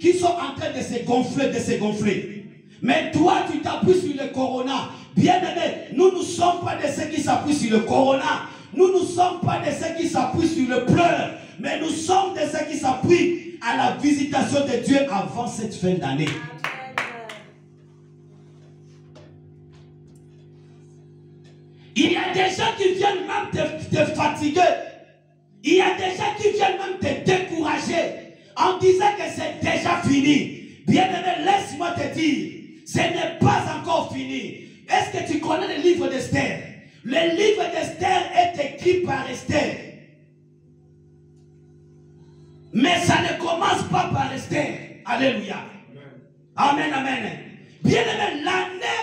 qui sont en train de se gonfler, Mais toi, tu t'appuies sur le corona. Bien-aimé, nous ne sommes pas de ceux qui s'appuient sur le corona. Nous ne sommes pas de ceux qui s'appuient sur le pleur. Mais nous sommes de ceux qui s'appuient à la visitation de Dieu avant cette fin d'année. Il y a des gens qui viennent même te fatiguer. Il y a des gens qui viennent même te décourager en disant que c'est déjà fini. Bien-aimé, laisse-moi te dire, ce n'est pas encore fini. Est-ce que tu connais le livre d'Esther? Le livre d'Esther est écrit par Esther. Mais ça ne commence pas par Esther. Alléluia. Amen, amen. Bien-aimé, l'année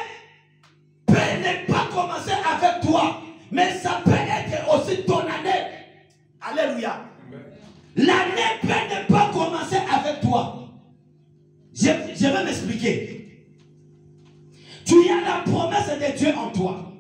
peut ne pas commencer avec toi, mais ça peut être aussi ton année. Alléluia. L'année peut ne pas commencer avec toi. Je vais m'expliquer. Tu as la promesse de Dieu en toi.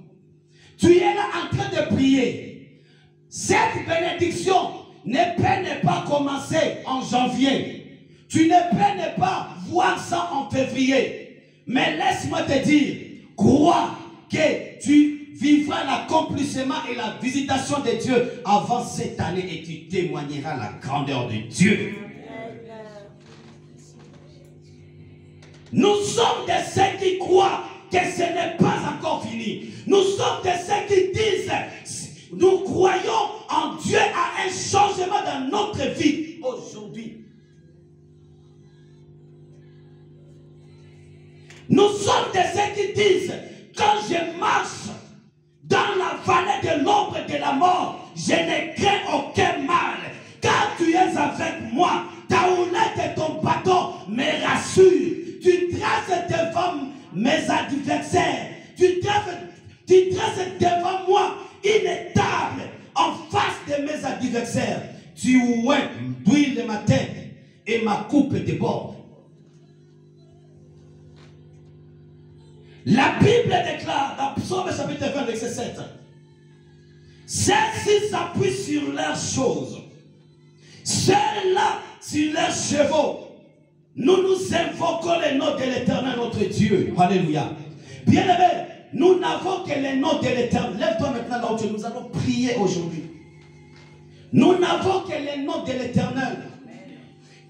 Tu es là en train de prier. Cette bénédiction ne peut ne pas commencer en janvier. Tu ne peux ne pas voir ça en février. Mais laisse-moi te dire, crois que tu vivras l'accomplissement et la visitation de Dieu avant cette année et tu témoigneras la grandeur de Dieu. Nous sommes de ceux qui croient que ce n'est pas encore fini. Nous sommes de ceux qui disent, nous croyons en Dieu à un changement dans notre vie aujourd'hui. Nous sommes de ceux qui disent, quand je marche dans la vallée de l'ombre de la mort, je ne crains aucun mal, car tu es avec moi. Ta houlette et ton bâton me rassurent. Tu traces devant mes adversaires. Tu traces devant moi une table en face de mes adversaires. Tu ouins d'huile ma tête et ma coupe déborde. La Bible déclare dans Psaume chapitre 20 verset 7. Ceux-ci s'appuient sur leurs choses. Ceux-là sur leurs chevaux. Nous invoquons le nom de l'Éternel notre Dieu. Alléluia. Bien-aimés, nous n'avons que le nom de l'Éternel. Lève-toi maintenant là où tu es. Nous allons prier aujourd'hui. Nous n'avons que le nom de l'Éternel.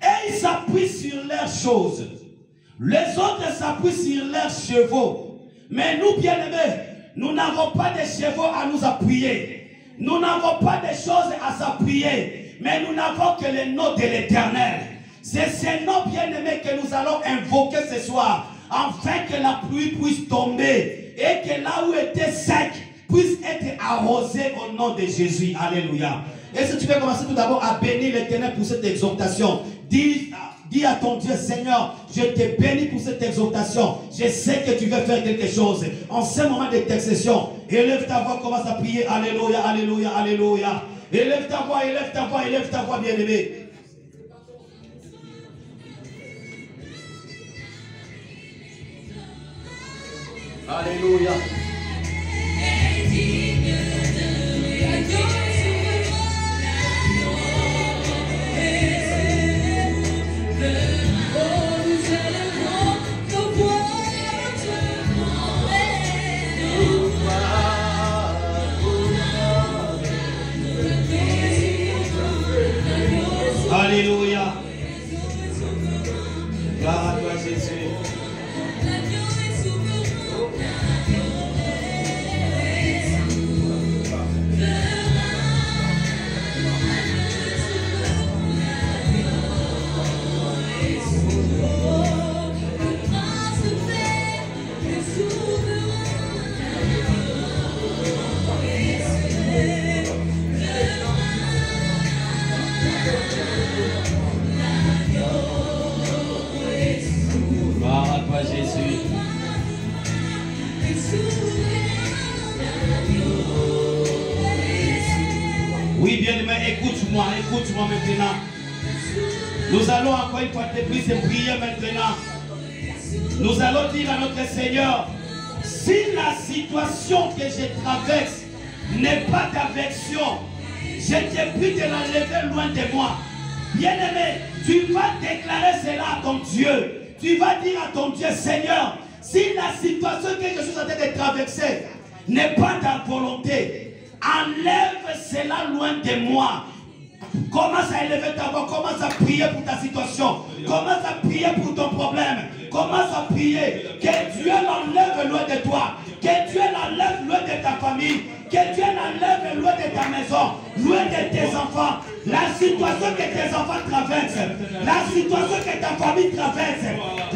Et ils s'appuient sur leurs choses. Les autres s'appuient sur leurs chevaux. Mais nous, bien-aimés, nous n'avons pas de chevaux à nous appuyer. Nous n'avons pas de choses à s'appuyer. Mais nous n'avons que le nom de l'Éternel. C'est ce nom bien-aimé que nous allons invoquer ce soir. Afin que la pluie puisse tomber. Et que là où était sec puisse être arrosé au nom de Jésus. Alléluia. Et si tu veux commencer tout d'abord à bénir l'Éternel pour cette exhortation. Dis à ton Dieu, Seigneur, je te bénis pour cette exhortation. Je sais que tu veux faire quelque chose. En ce moment d'intercession, élève ta voix, commence à prier. Alléluia, alléluia, alléluia. Élève ta voix, bien-aimé. Alléluia. Alléluia. Gloire à toi, Jésus. Oui, bien-aimé, écoute-moi maintenant. Nous allons encore une fois de plus prier maintenant. Nous allons dire à notre Seigneur, si la situation que je traverse n'est pas d'aversion, je te prie de l'enlever loin de moi. Bien-aimé, tu vas déclarer cela à ton Dieu. Tu vas dire à ton Dieu, Seigneur, si la situation que je suis en train de traverser n'est pas ta volonté, enlève cela loin de moi. Commence à élever ta voix, commence à prier pour ta situation, commence à prier pour ton problème, commence à prier que Dieu l'enlève loin de toi, que Dieu l'enlève loin de ta famille, que Dieu l'enlève loin de ta maison, loin de tes enfants. La situation que tes enfants traversent, la situation que ta famille traverse,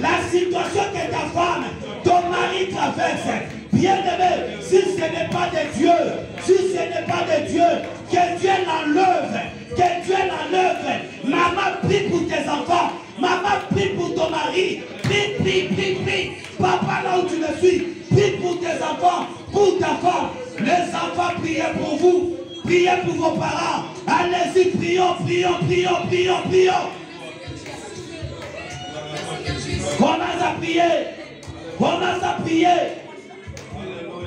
la situation que ta femme, ton mari traverse. Bien-aimé, si ce n'est pas de Dieu, si ce n'est pas de Dieu, que Dieu l'enlève, que Dieu l'enlève. Maman, prie pour tes enfants, maman, prie pour ton mari, prie, prie, prie, prie. Papa, là où tu le suis, prie pour tes enfants, pour ta femme. Les enfants, priez pour vous, priez pour vos parents. Allez-y, prions, prions, prions, prions, prions. Commence à prier, commence à prier.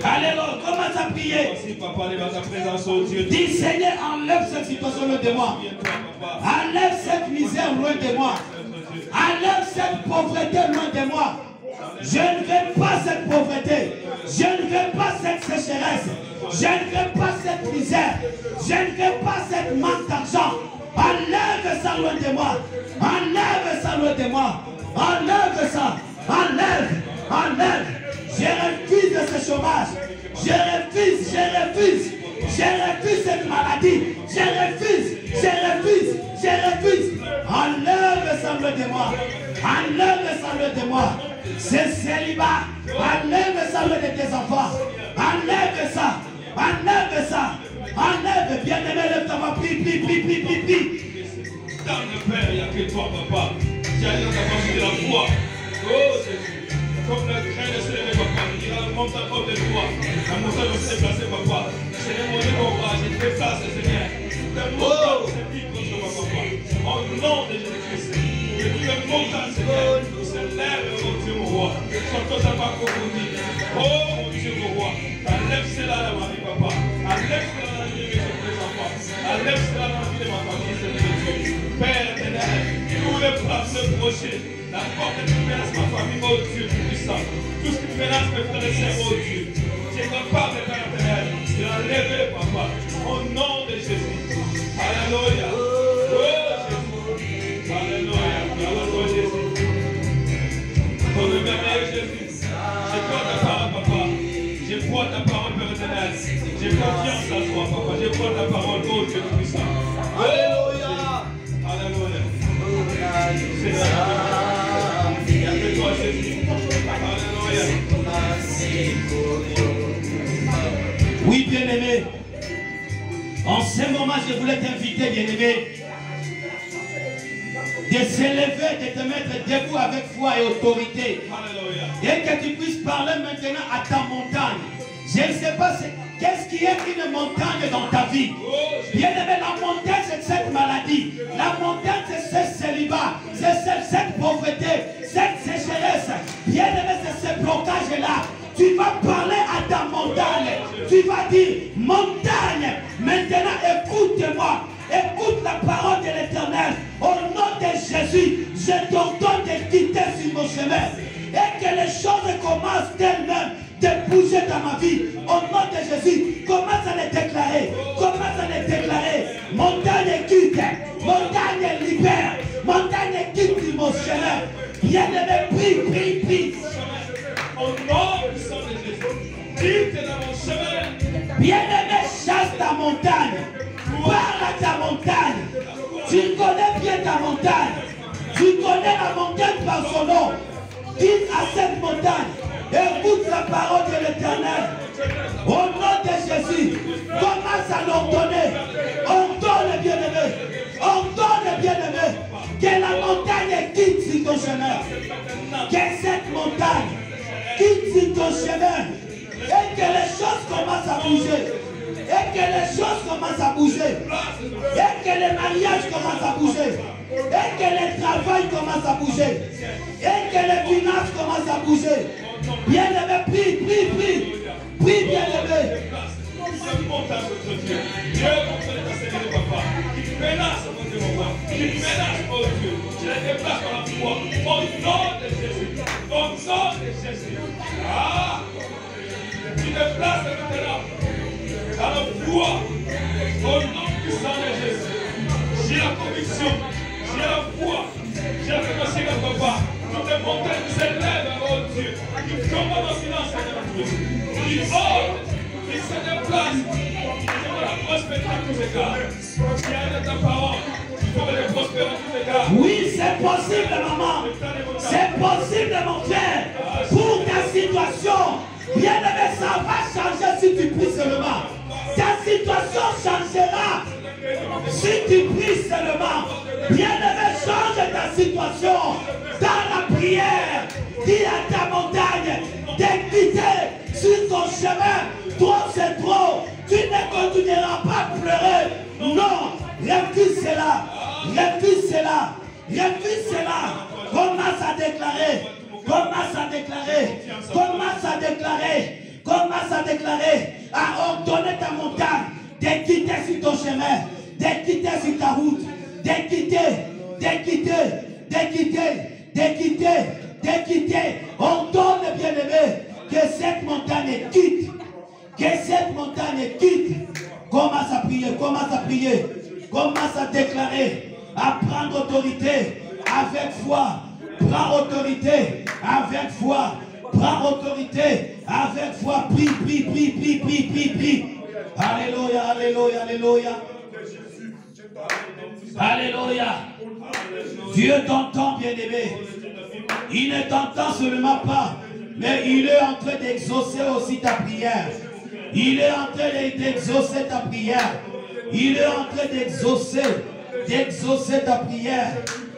Alléluia, commence à prier. Dis Seigneur, enlève cette situation loin de moi. Enlève cette misère loin de moi. Enlève cette pauvreté loin de moi. Je ne veux pas cette pauvreté. Je ne veux pas cette sécheresse. Je ne veux pas cette misère. Je ne veux pas cette manque d'argent. Enlève ça loin de moi. Enlève ça loin de moi. Enlève ça. Enlève. Enlève. Je refuse ce chômage. Je refuse cette maladie. Je refuse. Enlève ça loin de moi. Enlève ça loin de moi. C'est célibat. Enlève ça loin de tes enfants. Enlève ça. Enlève ça. Enlève. Bien-aimé, lève ta main. Prie, prie, prie, prie, prie, prie. Dans le Père, il n'y a que toi, papa. Tu as la capacité de la foi. Oh, Jésus. Comme la crainte de se lever, papa. Il a la montagne hors de toi. La montagne s'est déplacée, papa. C'est le monde de combat. Je te déplace, Seigneur. Le montagne se dit contre moi, papa. Au nom de Jésus-Christ. Que tout le montagne, Seigneur, se lève, mon Dieu, mon roi. Sans toi, ça va confondir. Oh, mon Dieu, mon roi. Enlève cela dans ma vie, papa. Enlève cela dans la vie de mes enfants. Enlève cela dans la vie de ma famille, Seigneur Dieu. Père éternel, tous les plans se projet. La porte qui menace ma famille, oh Dieu puissant. Tout ce qui menace mes frères et sœurs, oh Dieu. Tu es capable, Père éternel, de l'enlever, papa. Au nom de Jésus. Alléluia. Oh Jésus. Alléluia. Alléluia, Jésus. Oh le merveilleux Jésus. Je crois ta parole, papa. Je crois ta parole, Père éternel. J'ai confiance en toi, papa. Je crois ta parole, oh Dieu puissant. Alléluia. Alléluia. C'est ça. Il y a que toi, Jésus. Alléluia. Oui, bien-aimé. En ce moment, je voulais t'inviter, bien-aimé, de s'élever, de te mettre debout avec foi et autorité. Alléluia. Et que tu puisses parler maintenant à ta montagne. Je ne sais pas qu'est-ce qui est une montagne dans ta vie. Bien-aimé, la montagne, c'est cette maladie. La montagne, c'est ce célibat. C'est cette pauvreté, cette sécheresse. Bien-aimé, c'est ce blocage-là. Tu vas parler à ta montagne. Tu vas dire, montagne, maintenant écoute-moi. Écoute la parole de l'Éternel. Au nom de Jésus, je t'ordonne de quitter sur mon chemin. Et que les choses commencent d'elles-mêmes de bouger dans ma vie. Au nom de Jésus, commence à les déclarer. Commence à les déclarer. Montagne quitte. Montagne libère. Montagne quitte sur mon chemin. Bien-aimé, prie, prie, prie. Au nom puissant de Jésus. Quitte dans mon chemin. Bien-aimé, chasse ta montagne. Parle à ta montagne. Tu connais bien ta montagne. Tu connais la montagne par son nom. Dis à cette montagne, écoute la parole de l'Éternel. Au nom de Jésus, commence à l'ordonner. Ordonne, bien-aimé. Ordonne, bien-aimé. Que la montagne quitte sur ton chemin. Que cette montagne quitte sur ton chemin. Et que les choses commencent à bouger. Et que les choses commencent à bouger. Et que les mariages commencent à bouger. Et que le travail commence à bouger. Et que les finances commencent à bouger. Bien-aimé, prie, prie, prie. Prie, bien-aimé. Dieu, mon Dieu, Dieu, mon Père, papa, qui menace, mon Dieu, mon roi. qui menacent, oh Dieu, je les déplace par la foi. Au nom de Jésus. Au nom de Jésus. Ah! Tu déplaces maintenant dans la foi. Au nom puissant de Jésus. J'ai la conviction. J'ai la foi. J'ai la conviction de papa. Toutes les montagnes qui s'élèvent, oh Dieu. Qui tombent dans silence, Seigneur Dieu. Qui ôtent. Qui se déplacent. Je veux la prospérité à tous égards. Qui aide ta parole. Il faut les prospérer à tous égards. Oui, c'est possible, maman. C'est possible, mon frère. Pour ta situation. Bien-aimé, ça va changer si tu pries seulement. Ta situation changera si tu pries seulement. Bien-aimé, change ta situation dans la prière. Dis à ta montagne de quitter sur ton chemin. Trop, c'est trop. Tu ne continueras pas à pleurer. Non, refuse cela. Refuse cela. Refuse cela. Commence à déclarer. Commence à déclarer. Commence à déclarer. Commence à déclarer. À ordonner ta montagne de quitter sur ton chemin. De quitter sur ta route. De quitter. De quitter. De quitter. De quitter. De quitter. Ordonne, bien-aimé, que cette montagne quitte. Que cette montagne quitte. Commence à prier. Commence à prier. Commence à déclarer. À prendre autorité. Avec foi. Prends autorité avec foi. Prends autorité avec foi. Prie, prie, prie, prie, prie, prie, prie. Alléluia, alléluia, alléluia. Alléluia. Dieu t'entend, bien-aimé. Il ne t'entend seulement pas, mais il est en train d'exaucer aussi ta prière. Il est en train d'exaucer ta prière. Il est en train d'exaucer ta prière.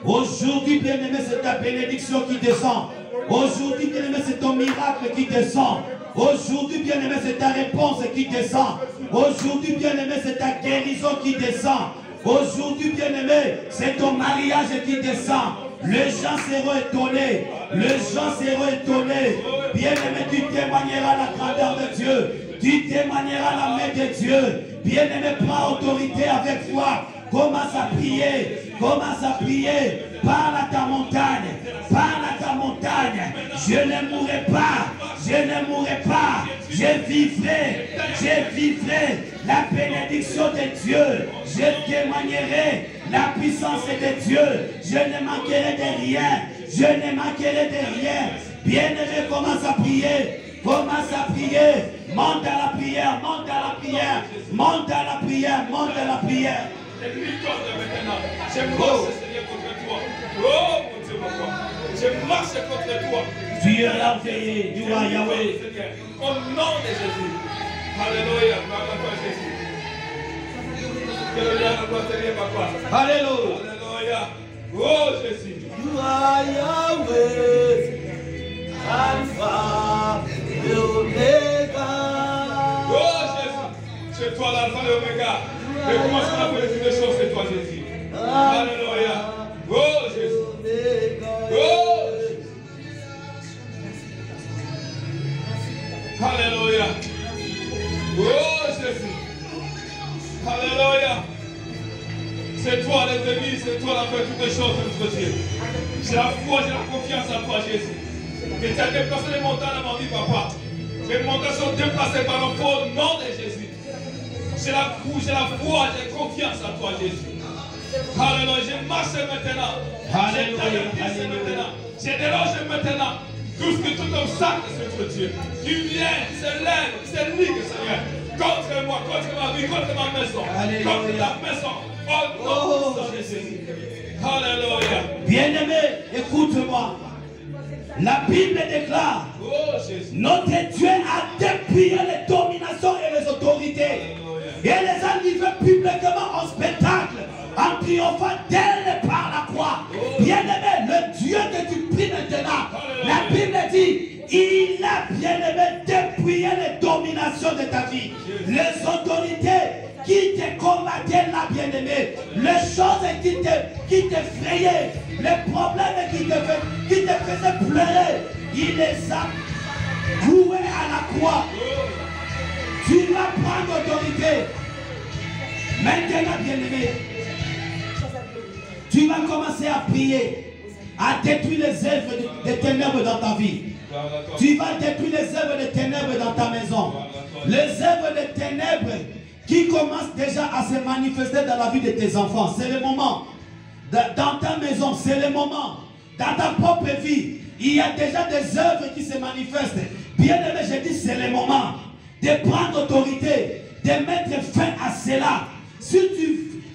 Aujourd'hui, bien-aimé, c'est ta bénédiction qui descend. Aujourd'hui, bien-aimé, c'est ton miracle qui descend. Aujourd'hui, bien-aimé, c'est ta réponse qui descend. Aujourd'hui, bien-aimé, c'est ta guérison qui descend. Aujourd'hui, bien-aimé, c'est ton mariage qui descend. Les gens seront étonnés. Les gens seront étonnés. Bien-aimé, tu témoigneras la grandeur de Dieu. Tu témoigneras la main de Dieu. Bien-aimé, prends autorité avec foi. Commence à prier. Commence à prier. Parle à ta montagne. Parle à ta montagne. Je ne mourrai pas. Je ne mourrai pas. Je vivrai. Je vivrai la bénédiction de Dieu. Je témoignerai la puissance de Dieu. Je ne manquerai de rien. Je ne manquerai de rien. Bien-aimé, commence à prier. Commence à prier. Monte à la prière. Monte à la prière. Monte à la prière. Monte à la prière. Je marche, Seigneur, contre toi. Oh, mon Dieu, mon roi. Je marche contre toi. Tu es merveilleux. Tu es Yahweh. Au nom de Jésus. Alléluia. Gloire à toi, Jésus. Que le Dieu de gloire te vienne, papa. Alléluia. Alléluia. Oh, Jésus. Tu es Yahweh. Alpha et Omega. Oh, Jésus. C'est toi l'alpha et l'oméga. Le commencement pour les toutes choses, c'est toi, Jésus. Alléluia. Oh, Jésus. Oh, Jésus. Alléluia. Oh, Jésus. Alléluia. C'est toi l'ennemi, c'est toi la fait toutes les choses, notre Dieu. J'ai la foi, j'ai la confiance en toi, Jésus. Et tu as déplacé les montagnes à mon vie, papa. Les montagnes sont déplacées par le fort nom de Jésus. J'ai la foi, j'ai confiance en toi, Jésus. Alléluia, je marche maintenant. Alléluia. Je déloge maintenant tout obstacle, Seigneur Dieu, qui vient, se lève, se ligue, Seigneur, contre moi, contre ma vie, contre ma maison, contre ta maison. Oh, Jésus. Alléluia. Bien-aimé, écoute-moi. La Bible déclare, notre Dieu a dépouillé les dominations et les autorités. Et les a livrés publiquement en spectacle, en triomphant d'elle par la croix. Bien-aimé, le Dieu que tu pries maintenant, la Bible dit, il a bien-aimé dépouillé les dominations de ta vie. Les autorités qui te combattaient là, bien-aimé, les choses qui t'effrayaient, les problèmes qui te faisaient pleurer, il les a cloués à la croix. Tu vas prendre autorité. Maintenant, bien-aimé, Tu vas commencer à prier, à détruire les œuvres des ténèbres dans ta vie. Tu vas détruire les œuvres des ténèbres dans ta maison. Les œuvres des ténèbres qui commencent déjà à se manifester dans la vie de tes enfants. C'est le moment. Dans ta maison, c'est le moment. Dans ta propre vie, il y a déjà des œuvres qui se manifestent. Bien aimé, je dis c'est le moment de prendre autorité, de mettre fin à cela. Si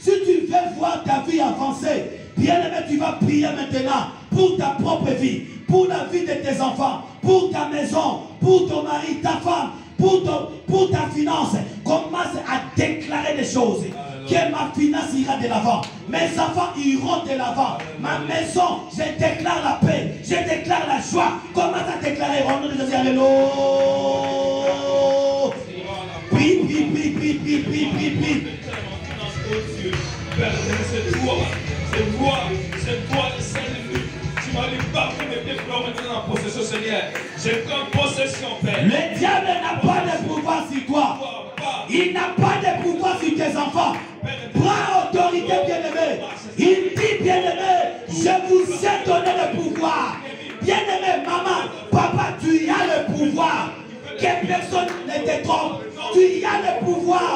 tu veux voir ta vie avancer, bien aimé, tu vas prier maintenant pour ta propre vie, pour la vie de tes enfants, pour ta maison, pour ton mari, ta femme, pour ta finance. Commence à déclarer des choses. Que ma finance ira de l'avant. Mes enfants iront de l'avant. Ma maison, je déclare la paix. Je déclare la joie. Commence à déclarer au nom de Jésus. Alléluia. Prie, prie, prie, prie, prie, prie, prie, prie. C'est toi le Saint-Esprit. Tu m'as dit, partout mes pieds fleurent maintenant en possession, Seigneur. Je prends possession, Père. Le diable n'a pas de pouvoir sur toi. Il n'a pas de pouvoir sur tes enfants. Prends autorité, bien-aimé. Il dit, bien-aimé, je vous ai donné le pouvoir. Bien-aimé, maman, papa, tu as le pouvoir. Que personne ne te trompe. Tu as le pouvoir.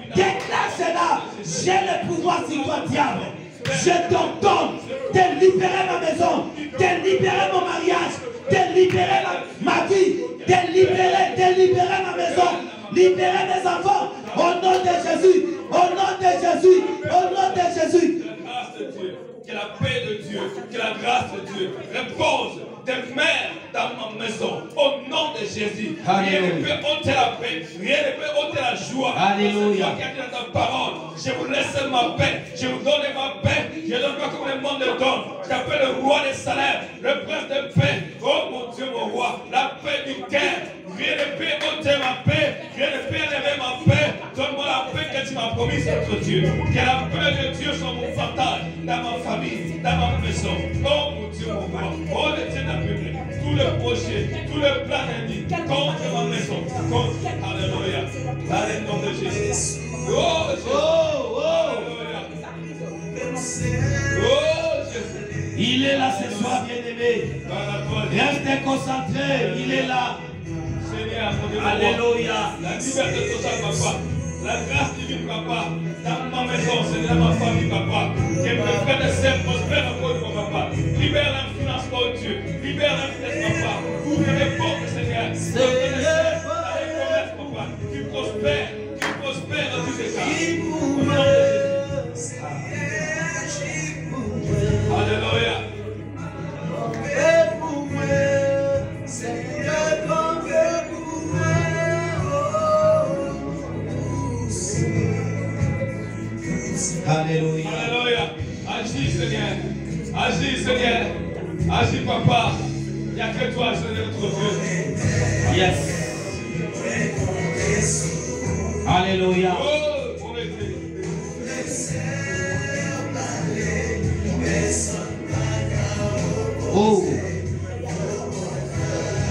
Déclare cela. J'ai le pouvoir sur toi, diable. Je t'ordonne de libérer ma maison, de libérer mon mariage, de libérer ma vie, de libérer ma maison, libérer mes enfants. Au nom de Jésus, au nom de Jésus, au nom de Jésus. Que la paix de Dieu, que la grâce de Dieu repose des mères dans ma maison. Au nom de Jésus. Rien ne peut ôter la paix. Rien ne peut ôter la joie. Alléluia. Toi qui as dit dans ta parole, je vous laisse ma paix. Je vous donne ma paix. Je ne donne pas comme le monde le donne. Je t'appelle le roi des salaires, le prince de paix. Oh mon Dieu, mon roi, la paix du cœur. Rien ne peut ôter ma paix. Rien ne peut enlever ma paix. Donne-moi la paix que tu m'as promise, notre Dieu. Que la paix de Dieu soit mon partage dans ma famille, dans ma maison. Oh mon Dieu, mon roi. Oh le Dieu de la Bible. Tous les projets, tous les plans ennemis contre ma maison. Contre. Alléluia. Dans le nom de Jésus. Oh Jésus. Alléluia. Oh Jésus. Il est là ce soir, bien-aimé. Restez concentrés. Il est là. Seigneur, mon Dieu, Alléluia. la liberté totale, papa. La grâce divine, papa. Dans ma maison, Seigneur, dans ma famille, papa. Que mes frères et sœurs prospèrent encore une fois, papa. Libère la finance, oh Dieu. Libère la finance, papa. Ouvre les portes, Seigneur. Donne les sœurs, dans les commerces, papa. Qui prospèrent dans tous les cas. Au nom de Jésus. Alléluia. Alléluia. Alléluia. Agis, Seigneur. Agis, Seigneur. Agis, papa. Il n'y a que toi, Seigneur, notre Dieu. Yes. Alléluia. Oh, mon Dieu. Oh.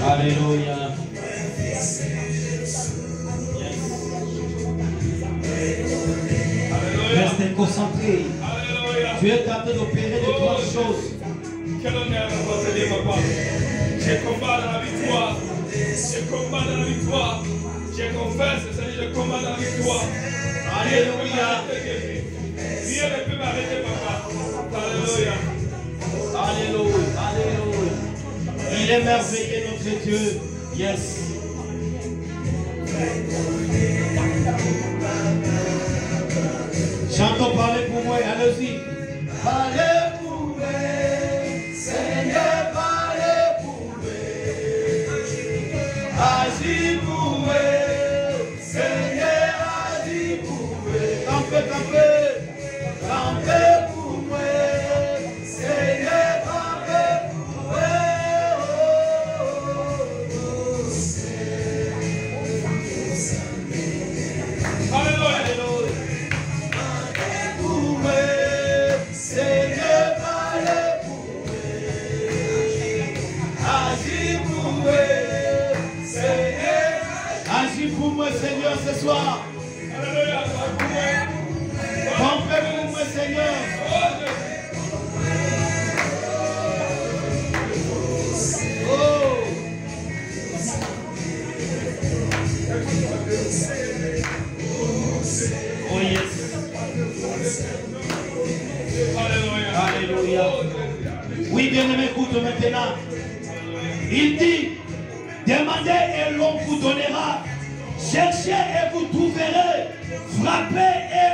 Alléluia. Restez concentrés. Alléluia. Tu es en train d'opérer de trois choses. Quel honneur à toi, Seigneur, papa. Je combats dans la victoire. Je combats dans la victoire. Je confesse, Seigneur, je combats dans la victoire. Alléluia. Rien ne peut m'arrêter, papa. Alléluia. Alléluia. Alléluia. Il est merveilleux, notre Dieu. Yes. Chantons, parlez pour moi, allez-y. Parlez pour moi, Seigneur, parlez pour moi. Agis pour moi, Seigneur, agis pour moi. Campez, campez, campez pour moi, Seigneur, campez pour moi. Alléluia. Seigneur, ce soir. Alléluia. Campez pour moi, Seigneur. Oui, bien-aimé, écoute maintenant. Il dit, demandez et l'on vous donnera. Cherchez et vous trouverez. Frappez et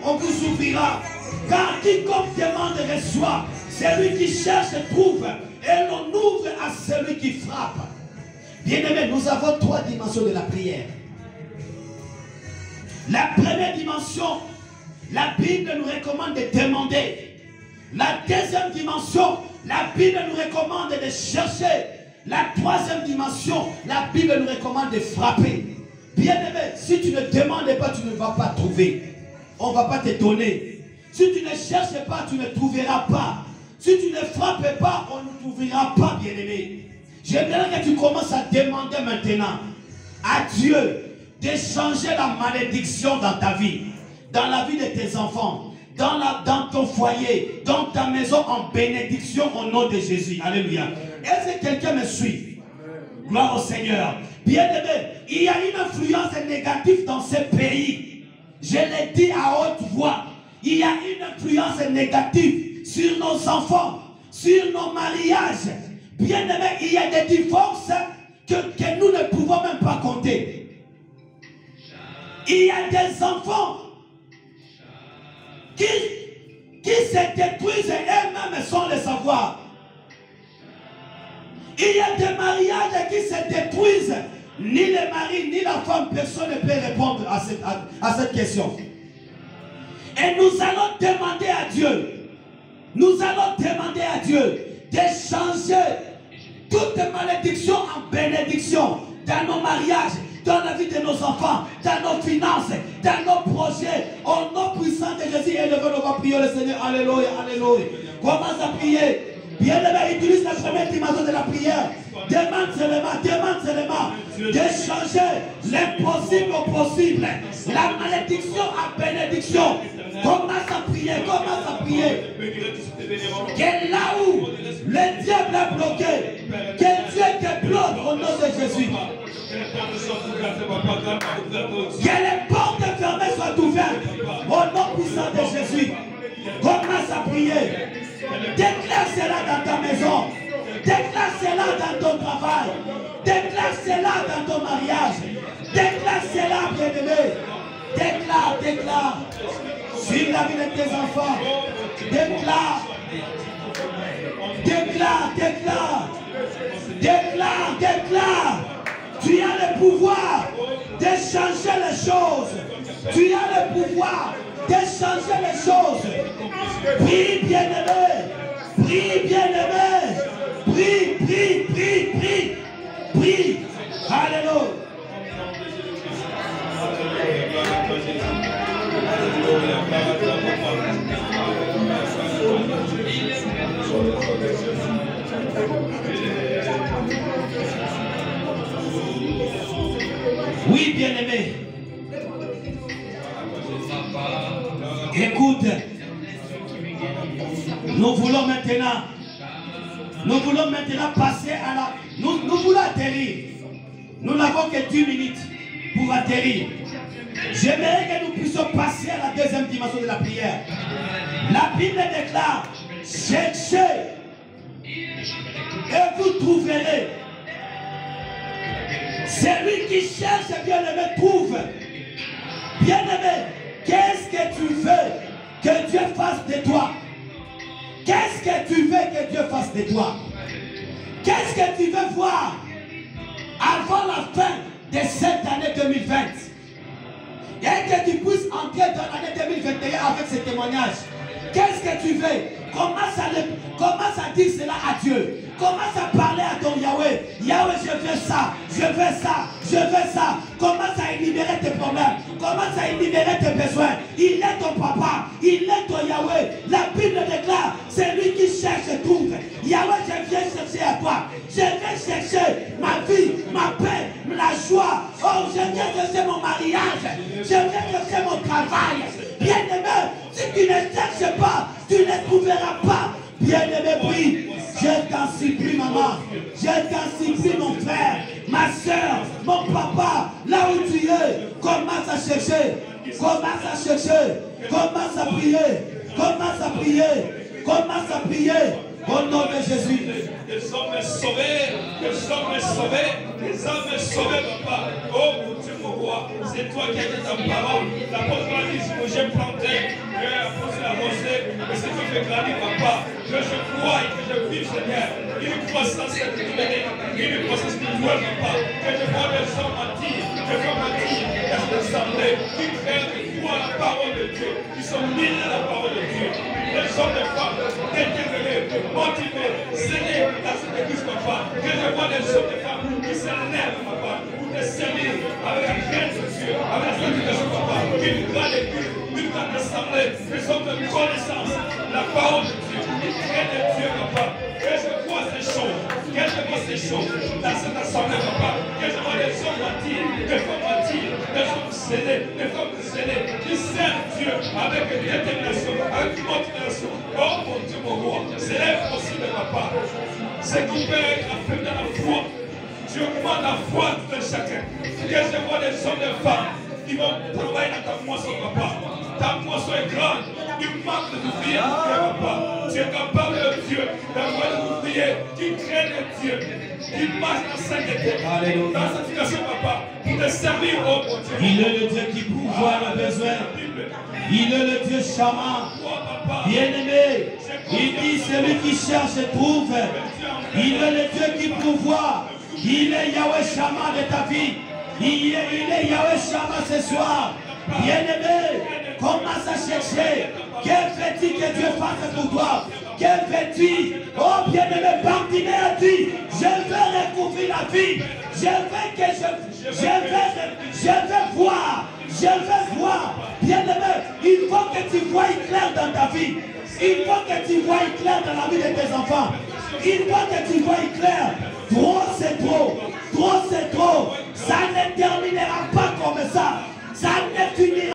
on vous ouvrira. Car quiconque demande reçoit. Celui qui cherche trouve. Et l'on ouvre à celui qui frappe. Bien-aimé, nous avons 3 dimensions de la prière. La première dimension, la Bible nous recommande de demander. La deuxième dimension, la Bible nous recommande de chercher. La troisième dimension, la Bible nous recommande de frapper. Bien-aimé, si tu ne demandes pas, tu ne vas pas trouver. On ne va pas te donner. Si tu ne cherches pas, tu ne trouveras pas. Si tu ne frappes pas, on ne t'ouvrira pas, bien-aimé. J'aimerais que tu commences à demander maintenant à Dieu de changer la malédiction dans ta vie, dans la vie de tes enfants, dans ton foyer, dans ta maison en bénédiction au nom de Jésus. Alléluia. Est-ce que quelqu'un me suit? Gloire au Seigneur. Bien-aimé, il y a une influence négative dans ce pays. Je l'ai dit à haute voix. Il y a une influence négative sur nos enfants, sur nos mariages. Bien-aimé, il y a des divorces que nous ne pouvons même pas compter. Il y a des enfants qui se détruisent eux-mêmes sans le savoir. Il y a des mariages qui se détruisent. Ni le mari, ni la femme, personne ne peut répondre à cette question. Et nous allons demander à Dieu, nous allons demander à Dieu de changer toute malédiction en bénédiction dans nos mariages, dans la vie de nos enfants, dans nos finances, dans nos projets. Au nom puissant de Jésus, élevez nos voix, prions le Seigneur. Alléluia, alléluia. Commence à prier. Bien-aimé, utilise la première dimension de la prière. Demande seulement de changer l'impossible au possible. La malédiction en bénédiction. Commence à prier, commence à prier. Que là où le diable est bloqué, que Dieu te bloque au nom de Jésus. Que les portes fermées soient ouvertes au nom puissant de Jésus. Commence à prier. Déclare cela dans ta maison. Déclare cela dans ton travail. Déclare cela dans ton mariage. Déclare cela, bien-aimé. Déclare, déclare. Sur la vie de tes enfants. Déclare. Déclare, déclare. Déclare, déclare. Tu as le pouvoir de changer les choses. Tu as le pouvoir de changer les choses. Prie, bien-aimé. Prie, bien-aimé. Prie, prie, prie, prie. Prie. Alléluia. Oui, bien-aimé. Écoute, nous voulons maintenant passer à la... Nous voulons atterrir. Nous n'avons que 10 minutes pour atterrir. J'aimerais que nous puissions passer à la deuxième dimension de la prière. La Bible déclare, cherchez et vous trouverez. Celui qui cherche, bien-aimé, trouve. Bien-aimé, qu'est-ce que tu veux que Dieu fasse de toi? Qu'est-ce que tu veux que Dieu fasse de toi? Qu'est-ce que tu veux voir avant la fin de cette année 2020? Et que tu puisses entrer dans l'année 2021 avec ce témoignage. Qu'est-ce que tu veux? Commence à dire cela à Dieu. Commence à parler à ton Yahweh. Yahweh, je veux ça, je veux ça, je veux ça. Commence à énumérer tes problèmes. Commence à énumérer tes besoins. Il est ton papa, il est ton Yahweh. La Bible déclare, c'est lui qui cherche trouve. Yahweh, je viens chercher à toi. Je viens chercher ma vie, ma paix, la joie. Oh, je viens chercher mon mariage. Je viens chercher mon travail. Bien-aimé, si tu ne cherches pas, tu ne trouveras pas. Bien-aimé, prie. Je t'en supplie, maman. Je t'en supplie, mon frère, ma soeur, mon papa, là où tu es. Commence à chercher. Commence à chercher. Commence à prier. Commence à prier. Commence à prier. Au nom de Jésus. Des hommes sauvés, des hommes sauvés, des âmes sauvées, papa. Oh mon Dieu, mon roi, c'est toi qui as dit ta parole. L'apôtre a dit, j'ai planté, l'apôtre a arrosé, mais c'est toi qui as grandir, papa. Que je crois et que je vive, Seigneur. Une croissance spirituelle, une croissance spirituelle, papa. Que je vois des hommes mentir, des femmes mentir, des assemblées qui craignent de croire la parole de Dieu, qui sont mis à la parole de Dieu. Les hommes et femmes déterminés, motivés, zélés dans cette église, papa. Que je vois des hommes et femmes qui s'élèvent, papa, pour te servir avec la crainte de Dieu, avec la sanctification, papa. Une grande église, une grande assemblée, des hommes de connaissance, la parole de Dieu, qui craignent de Dieu, papa. Que je vois ces choses, que je vois ces choses dans cette assemblée, papa. Que je vois des hommes mentir, des femmes mentir, des hommes zélés, des femmes zélées, qui servent Dieu avec détermination, avec motivation. Oh mon Dieu, mon roi, c'est impossible, papa. Ce qui peut être affaibli dans la foi, tu augmentes la foi de chacun. Que je vois des hommes et des femmes qui vont travailler dans ta moisson, papa. Ta moisson est grande, il manque de l'ouvrier, papa. Tu es capable de Dieu d'avoir des ouvriers qui craignent Dieu, qui marchent dans sa sainteté, dans sa situation, papa, pour te servir, oh mon Dieu. Il est le Dieu qui pourvoit le besoin. Il est le Dieu charmant. Bien-aimé, il dit celui qui cherche trouve. Il est le Dieu qui pourvoit. Il est Yahweh Shama de ta vie. Il est Yahweh Shama ce soir. Bien-aimé, commence à chercher. Quel veux-tu que Dieu fasse pour toi? Quel veux-tu? Oh bien-aimé, Bartimée dit, je veux recouvrir la vie. Je veux voir. Je veux voir. Bien-aimé, il faut que tu voies clair dans ta vie. Il faut que tu voies clair dans la vie de tes enfants. Il faut que tu voies clair